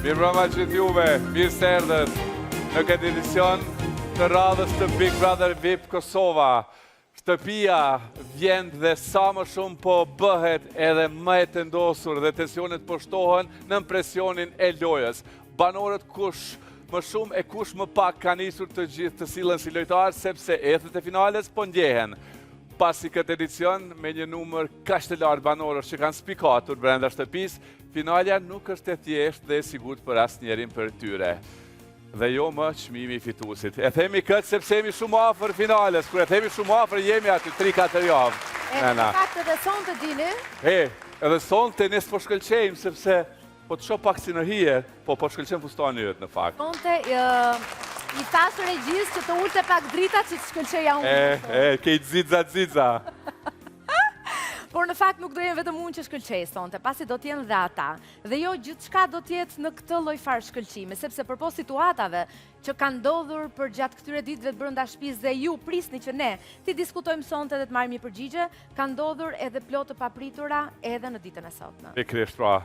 Mirëmbrëma gjithë juve, mirë se erdhët në këtë edicion të radhës të Big Brother VIP Kosova. Shtëpia vjen dhe sa më shumë po bëhet edhe më e tendosur dhe tensionet po shtohen në presionin e lojës. Banorët kush më shumë e kush më pak ka nisur të gjithë të sillen si lojtarë sepse ethet e finales po ndjehen. Pasi këtë edicion me një numër kaq të lartë banorësh që kanë spikatur brenda shtëpisë, finalja nuk është e thjeshtë dhe e sigurt për asnjërin për tyre. Dhe jo më çmimi i fituesit. E themi këtë sepse jemi shumë afër finales. Kur e themi shumë afër jemi aty 3-4 javë. Në fakt edhe sonte dini? Edhe sonte ne s'po shkëlqejmë sepse po të shoh pak si në hije, po shkëlqejmë fustani yt në fakt. Sonte i thashë regjis që të ulte pak drita që të shkëlqeja unë. Kejt ziza. Por në fakt nuk do jenë vetëm unë që shkëlqej sonte, pasi do t'jenë dhe ata. Dhe jo gjithçka do t'jetë në këtë lloj farë shkëlqimi, sepse përpos situatave që kanë ndodhur për gjatë këtyre ditëve të brenda shtëpisë dhe ju prisni që ne ti diskutojmë sonte dhe të marrim një përgjigje, kanë ndodhur edhe plot të papritura edhe në ditën e sotme. Pikërisht pra.